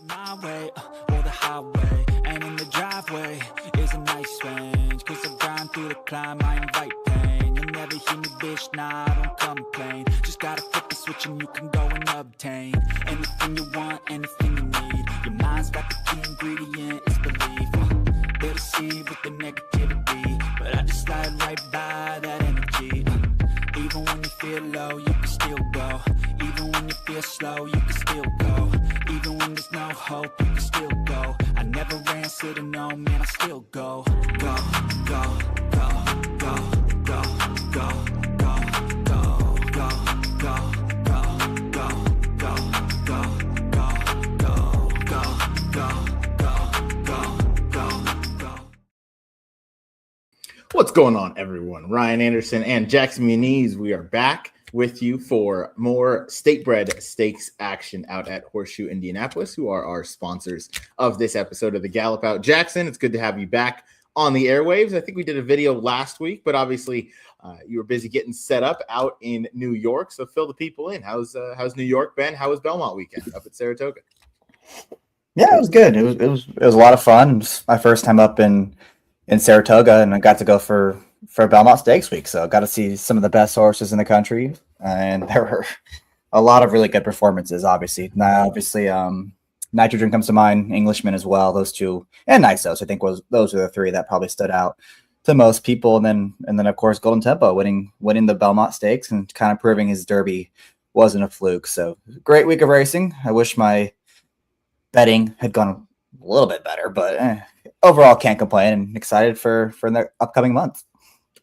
My way, or the highway, and in the driveway is a nice range. Cause I grind through the climb, I invite pain. You'll never hear me, bitch, nah, I don't complain. Just gotta flip the switch and you can go and obtain anything you want, anything you need. Your mind's got the key ingredient, it's belief. They'll deceive with the negativity, but I just slide right by that energy. Even when you feel low, you can still go. Even when you feel slow, you can still go. Even when there's no hope, you can still go. I never answer to no, man, I still go. Go, go, go, go, go, go, go, go, go, go, go, go, go, go, go. What's going on, everyone? Ryan Anderson and Jackson Muniz. We are back with you for more Statebred Stakes action out at Horseshoe Indianapolis, who are our sponsors of this episode of the Gallop Out. Jackson, it's good to have you back on the airwaves. I think we did a video last week, but obviously you were busy getting set up out in New York. So fill the people in. How's New York been? How was Belmont weekend up at Saratoga? Yeah, it was good. It was a lot of fun. It was my first time up in Saratoga, and I got to go for Belmont Stakes Week. So I got to see some of the best horses in the country, and there were a lot of really good performances. Obviously, Nitrogen comes to mind, Englishman as well. Those two, and Nisos, I think those are the three that probably stood out to most people. And then of course Golden Tempo winning the Belmont Stakes and kind of proving his Derby wasn't a fluke. So great week of racing. I wish my betting had gone a little bit better, but overall can't complain and excited for the upcoming month.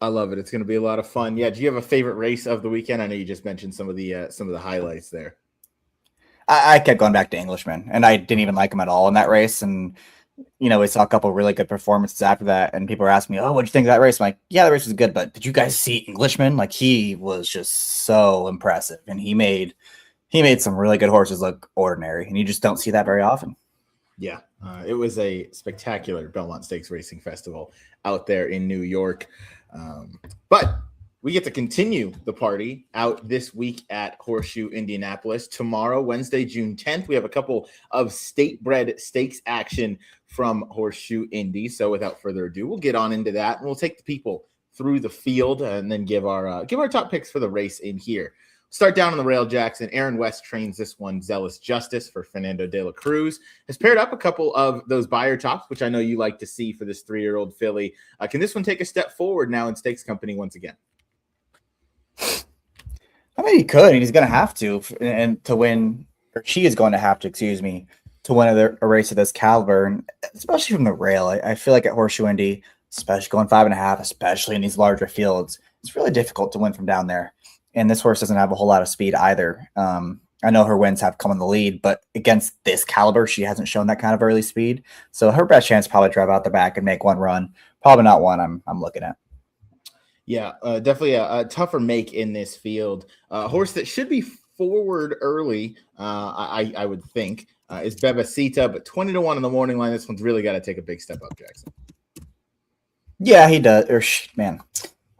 I love it. It's going to be a lot of fun. Yeah. Do you have a favorite race of the weekend? I know you just mentioned some of the highlights there. I kept going back to Englishman, and I didn't even like him at all in that race. And we saw a couple of really good performances after that, and people were asking me, "Oh, what did you think of that race?" I'm like, "Yeah, the race was good, but did you guys see Englishman? Like, he was just so impressive, and he made some really good horses look ordinary, and you just don't see that very often." Yeah, it was a spectacular Belmont Stakes Racing Festival out there in New York. But we get to continue the party out this week at Horseshoe Indianapolis. Tomorrow, Wednesday, June 10th, we have a couple of Statebred Stakes action from Horseshoe Indy. So without further ado, we'll get on into that, and we'll take the people through the field and then give our top picks for the race in here. Start down on the rail, Jackson. Aaron West trains this one. Zealous Justice for Fernando de la Cruz has paired up a couple of those buyer tops, which I know you like to see for this 3-year-old filly. Can this one take a step forward now in stakes company once again? I mean, he could. He's going to have to, and to win, or she is going to have to, excuse me, to win a race of this caliber, and especially from the rail. I feel like at Horseshoe Indy, especially going 5.5, especially in these larger fields, it's really difficult to win from down there. And this horse doesn't have a whole lot of speed either. I know her wins have come in the lead, but against this caliber, she hasn't shown that kind of early speed. So her best chance probably drive out the back and make one run. Probably not one I'm looking at. Yeah, definitely a tougher make in this field. A horse that should be forward early, I would think, is Bebecita, but 20-1 in the morning line. This one's really got to take a big step up, Jackson. Yeah, he does.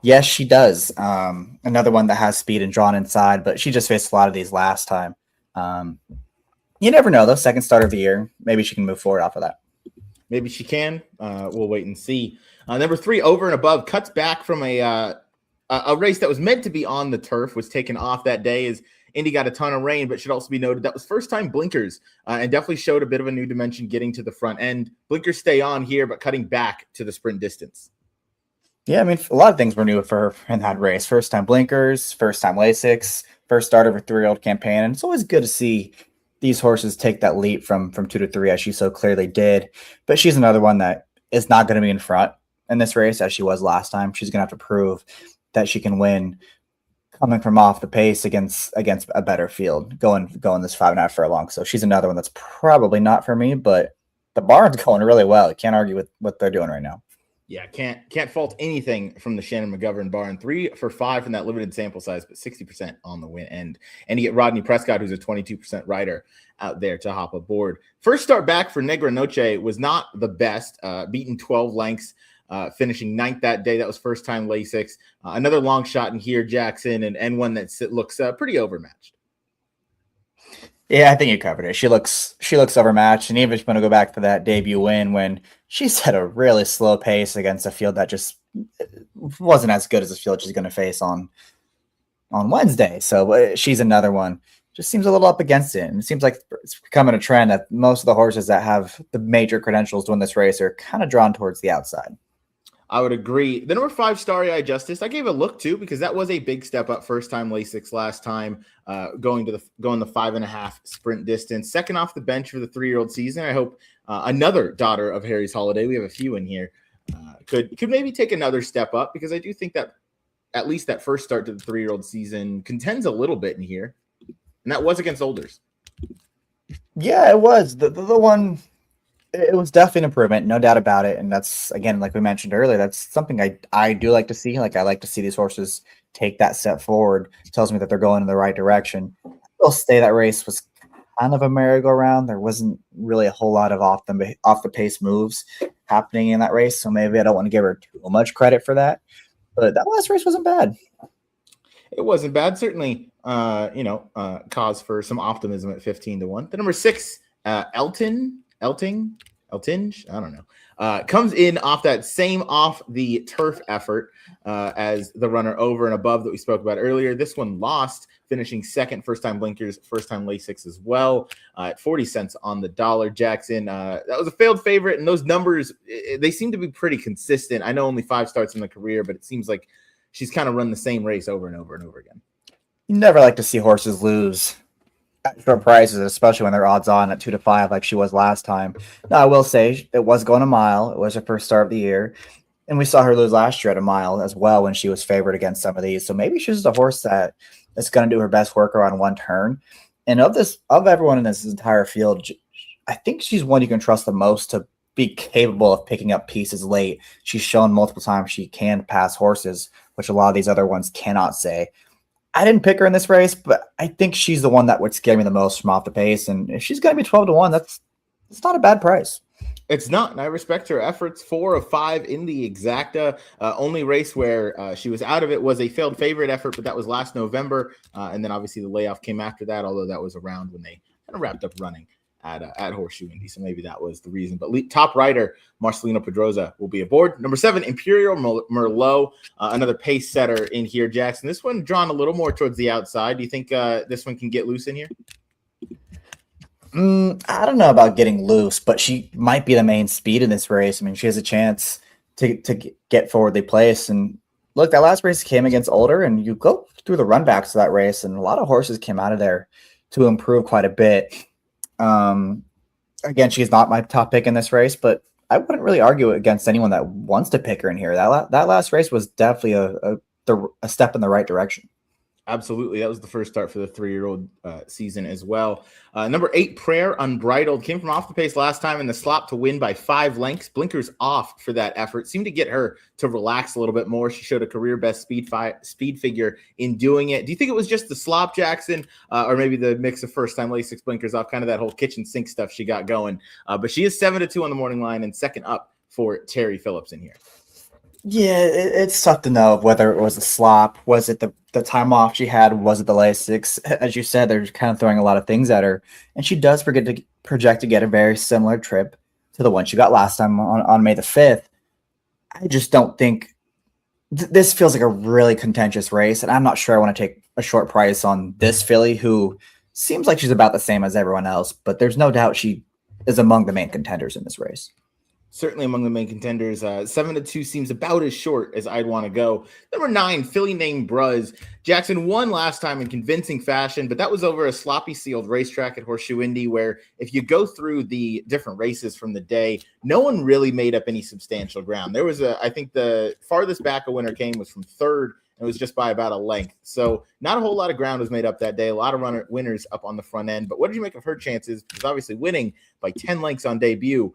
Yes, she does. Another one that has speed and drawn inside, but she just faced a lot of these last time. You never know, though. Second start of the year. Maybe she can move forward off of that. Maybe she can. We'll wait and see. Number 3, Over and Above, cuts back from a race that was meant to be on the turf, was taken off that day as Indy got a ton of rain, but should also be noted that was first time blinkers and definitely showed a bit of a new dimension getting to the front end. Blinkers stay on here, but cutting back to the sprint distance. Yeah, I mean, a lot of things were new for her in that race. First time blinkers, first time Lasix, first start of her 3-year-old campaign. And it's always good to see these horses take that leap from 2 to 3 as she so clearly did. But she's another one that is not going to be in front in this race as she was last time. She's going to have to prove that she can win coming from off the pace against a better field, going this 5.5 furlong. So she's another one that's probably not for me, but the barn's going really well. I can't argue with what they're doing right now. Yeah, can't fault anything from the Shannon McGovern barn. 3 for 5 from that limited sample size, but 60% on the win end. And you get Rodney Prescott, who's a 22% rider out there to hop aboard. First start back for Negra Noche was not the best, beaten 12 lengths, finishing 9th that day. That was first time Lasix. Another long shot in here, Jackson, and one that looks pretty overmatched. Yeah, I think you covered it. She looks overmatched, and even if you want to go back to that debut win when she set a really slow pace against a field that just wasn't as good as the field she's going to face on Wednesday. So she's another one. Just seems a little up against it, and it seems like it's becoming a trend that most of the horses that have the major credentials to win this race are kind of drawn towards the outside. I would agree. The number 5, Starry Eye Justice, I gave a look to because that was a big step up. First time Lasix last time, going the 5.5 sprint distance. Second off the bench for the 3-year-old season. I hope another daughter of Harry's Holiday, we have a few in here, could maybe take another step up, because I do think that at least that first start to the 3-year-old season contends a little bit in here, and that was against Olders. Yeah, it was the one. It was definitely an improvement, no doubt about it. And that's, again, like we mentioned earlier, that's something I do like to see. Like, I like to see these horses take that step forward. It tells me that they're going in the right direction. I'll say that race was kind of a merry-go-round. There wasn't really a whole lot of off the pace moves happening in that race. So maybe I don't want to give her too much credit for that. But that last race wasn't bad. It wasn't bad. Certainly, cause for some optimism at 15-1. The number 6, Elting, I don't know, comes in off that same off the turf effort as the runner over and above that we spoke about earlier. This one lost, finishing second, first time blinkers, first time Lasix as well, at 40 cents on the dollar. Jackson, that was a failed favorite, and those numbers, they seem to be pretty consistent. I know only 5 starts in the career, but it seems like she's kind of run the same race over and over and over again. You never like to see horses lose at short prices, especially when they're odds on at 2-5 like she was last time. Now, I will say it was going a mile. It was her first start of the year. And we saw her lose last year at a mile as well when she was favored against some of these. So maybe she's a horse that is going to do her best work around one turn. And of everyone in this entire field, I think she's one you can trust the most to be capable of picking up pieces late. She's shown multiple times she can pass horses, which a lot of these other ones cannot say. I didn't pick her in this race, but I think she's the one that would scare me the most from off the pace. And if she's going to be 12-1, that's not a bad price. It's not, and I respect her efforts. 4 of 5 in the exacta. Only race where she was out of it was a failed favorite effort, but that was last November. And then obviously the layoff came after that, although that was around when they kind of wrapped up running at Horseshoe Indy. So maybe that was the reason. But top rider, Marcelino Pedroza, will be aboard. Number 7, Imperial Merlot, another pace setter in here, Jackson. This one drawn a little more towards the outside. Do you think this one can get loose in here? I don't know about getting loose, but she might be the main speed in this race. I mean, she has a chance to get forwardly placed. And look, that last race came against Older, and you go through the runbacks of that race, and a lot of horses came out of there to improve quite a bit. Again, she's not my top pick in this race, but I wouldn't really argue against anyone that wants to pick her in here. That last race was definitely a step in the right direction. Absolutely. That was the first start for the 3-year-old season as well. Number 8, Prayer Unbridled, came from off the pace last time in the slop to win by 5 lengths. Blinkers off for that effort. Seemed to get her to relax a little bit more. She showed a career best speed figure in doing it. Do you think it was just the slop, Jackson, or maybe the mix of first time Lasix blinkers off, kind of that whole kitchen sink stuff she got going? But she is 7-2 on the morning line and second up for Terry Phillips in here. Yeah, it's tough to know whether it was a slop. Was it the time off she had? Was it the Lasix? As you said, they're kind of throwing a lot of things at her. And she does project to get a very similar trip to the one she got last time on May the 5th. I just don't think this feels like a really contentious race. And I'm not sure I want to take a short price on this filly, who seems like she's about the same as everyone else. But there's no doubt she is among the main contenders in this race. Certainly among the main contenders. 7-2 seems about as short as I'd want to go. Number 9, filly named Bruz. Jackson won last time in convincing fashion, but that was over a sloppy sealed racetrack at Horseshoe Indy, where if you go through the different races from the day, no one really made up any substantial ground. There was I think the farthest back a winner came was from 3rd. It was just by about a length. So not a whole lot of ground was made up that day. A lot of winners up on the front end. But what did you make of her chances? Because obviously winning by 10 lengths on debut,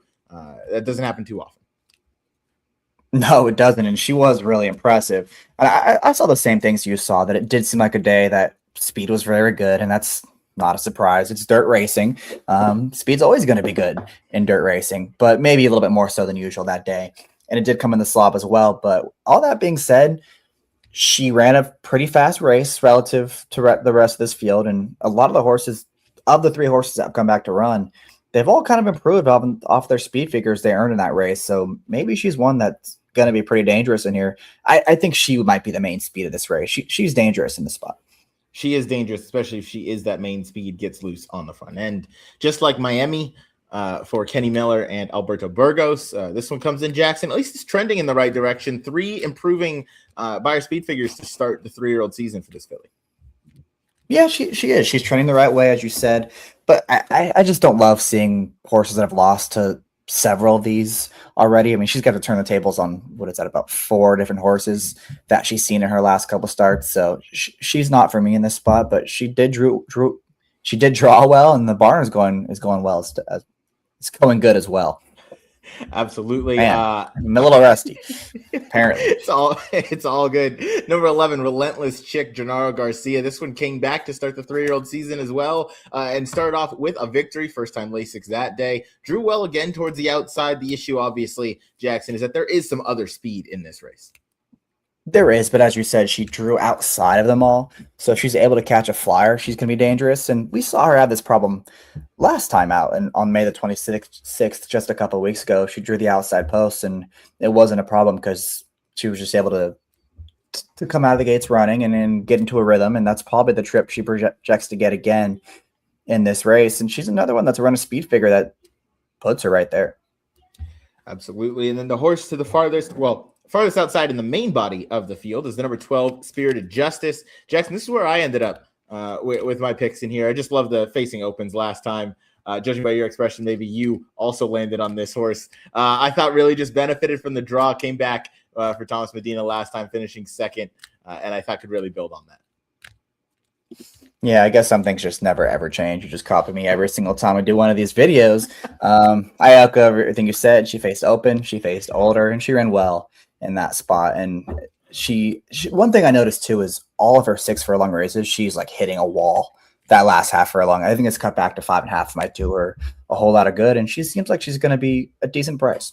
that doesn't happen too often. No, it doesn't. And she was really impressive. And I saw the same things you saw, that it did seem like a day that speed was very good. And that's not a surprise. It's dirt racing. Speed's always going to be good in dirt racing, but maybe a little bit more so than usual that day. And it did come in the slop as well. But all that being said, she ran a pretty fast race relative to the rest of this field. And a lot of the horses of the 3 horses that have come back to run, they've all kind of improved off their speed figures they earned in that race. So maybe she's one that's going to be pretty dangerous in here. I think she might be the main speed of this race. She's dangerous in the spot. She is dangerous, especially if she is that main speed, gets loose on the front end. Just like Miami for Kenny Miller and Alberto Burgos. This one comes in Jackson. At least it's trending in the right direction. 3 improving buyer speed figures to start the 3-year-old season for this filly. Yeah, she is. She's trending the right way, as you said. But I just don't love seeing horses that have lost to several of these already. I mean, she's got to turn the tables on, what is that, about 4 different horses that she's seen in her last couple starts. So she's not for me in this spot, but she did draw well, and the barn is going well. It's going good as well. Absolutely. Man, I'm a little rusty, apparently. It's all good. Number 11, Relentless Chick, Gennaro Garcia. This one came back to start the 3-year-old season as well, and started off with a victory. First time Lasix that day. Drew well again towards the outside. The issue, obviously, Jackson, is that there is some other speed in this race. There is, but as you said, she drew outside of them all. So if she's able to catch a flyer, she's going to be dangerous. And we saw her have this problem last time out. And on May the 26th, just a couple of weeks ago, she drew the outside post, and it wasn't a problem because she was just able to come out of the gates running and then get into a rhythm. And that's probably the trip she projects to get again in this race. And she's another one that's run a speed figure that puts her right there. Absolutely. And then the horse to the farthest outside in the main body of the field is the number 12, Spirited Justice. Jackson, this is where I ended up with my picks in here. I just love the facing opens last time. Judging by your expression, maybe you also landed on this horse. I thought really just benefited from the draw, came back for Thomas Medina last time, finishing second, and I thought could really build on that. Yeah, I guess some things just never, ever change. You just copy me every single time I do one of these videos. I echo everything you said. She faced open, she faced older, and she ran well in that spot. And she one thing I noticed too is all of her 6 furlong races, she's like hitting a wall that last half furlong. I think it's cut back to 5.5 might do her a whole lot of good. And she seems like she's going to be a decent price.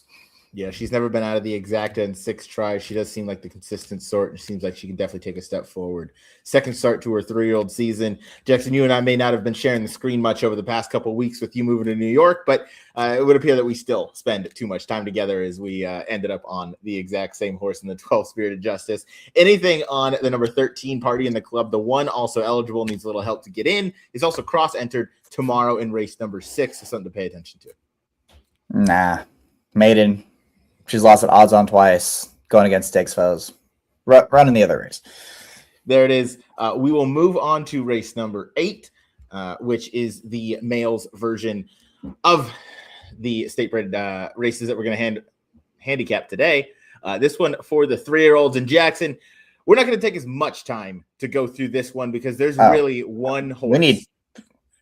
Yeah, she's never been out of the exacta in 6 tries. She does seem like the consistent sort, and seems like she can definitely take a step forward. Second start to her 3-year-old season. Jackson, you and I may not have been sharing the screen much over the past couple of weeks with you moving to New York, but it would appear that we still spend too much time together as we ended up on the exact same horse in the 12, Spirited Justice. Anything on the number 13 party in the club, the one also eligible, needs a little help to get in, is also cross-entered tomorrow in race number 6, so something to pay attention to. Nah, maiden. She's lost at odds on twice, going against stakes foes. Running the other race. There it is. We will move on to race number 8, which is the males version of the state-bred races that we're going to handicap today. This one for the 3-year-olds in Jackson. We're not going to take as much time to go through this one because there's really one horse.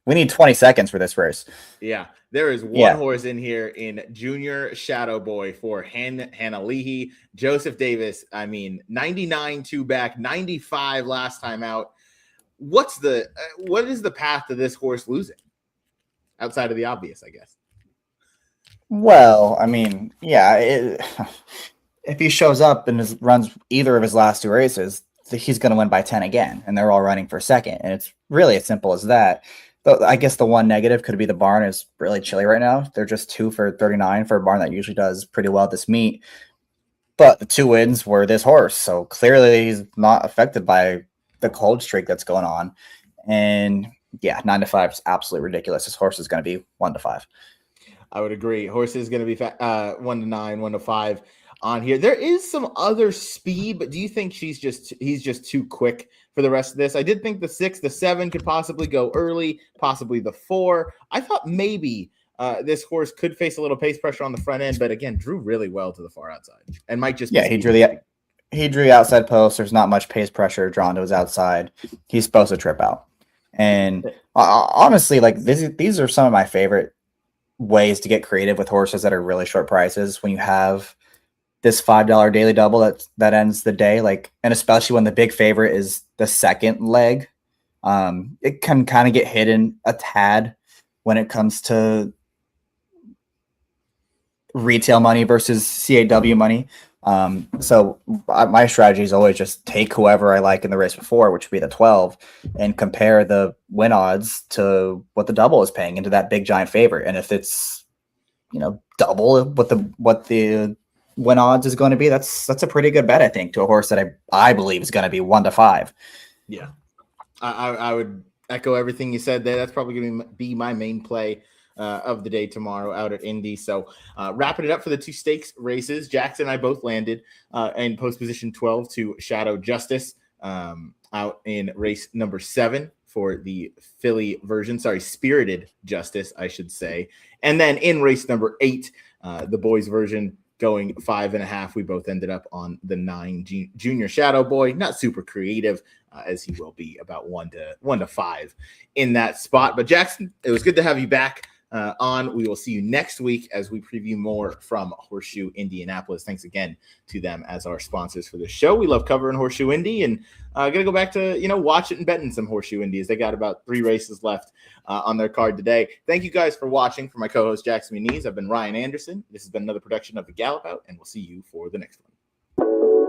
We need 20 seconds for this race. Yeah, there is one horse in here in Junior Shadow Boy for Hannah Leahy. Joseph Davis, 99 2 back, 95 last time out. What is the path to this horse losing? Outside of the obvious, I guess. Well, if he shows up and runs either of his last 2 races, he's going to win by 10 again, and they're all running for second. And it's really as simple as that. But I guess the one negative could be the barn is really chilly right now. They're just 2 for 39 for a barn that usually does pretty well at this meet. But the 2 wins were this horse. So clearly he's not affected by the cold streak that's going on. And yeah, 9 to 5 is absolutely ridiculous. This horse is going to be 1 to 5. I would agree. Horse is going to be 1 to 9, 1 to 5 on here. There is some other speed, but do you think he's just too quick for the rest of this? I did think the 6, the 7 could possibly go early, possibly the 4. I thought maybe this horse could face a little pace pressure on the front end, but again, drew really well to the far outside and might just he drew the outside post. There's not much pace pressure drawn to his outside. He's supposed to trip out. And honestly, like these are some of my favorite ways to get creative with horses that are really short prices when you have this $5 daily double that ends the day, and especially when the big favorite is the second leg, it can kind of get hidden a tad when it comes to retail money versus CAW money. So my strategy is always just take whoever I like in the race before, which would be the 12, and compare the win odds to what the double is paying into that big giant favorite. And if it's, double what the win odds is going to be, that's a pretty good bet, I think, to a horse that I believe is going to be 1-5. Yeah, I would echo everything you said there. That's probably going to be my main play of the day tomorrow out at Indy. So wrapping it up for the 2 stakes races, Jackson and I both landed in post position 12 to Shadow Justice out in race number 7 for the Philly version. Spirited Justice, I should say. And then in race number 8, the boys version going 5.5. We both ended up on the 9 Junior Shadow Boy. Not super creative, as he will be about 1 to 5 in that spot. But Jackson, it was good to have you back on. We will see you next week as we preview more from Horseshoe Indianapolis. Thanks again to them as our sponsors for the show. We love covering Horseshoe Indy, and gonna go back to watch it and betting some Horseshoe Indies. They got about 3 races left on their card today. Thank you guys for watching. For my co-host Jackson Muniz, I've been Ryan Anderson. This has been another production of the Gallop Out, and we'll see you for the next one.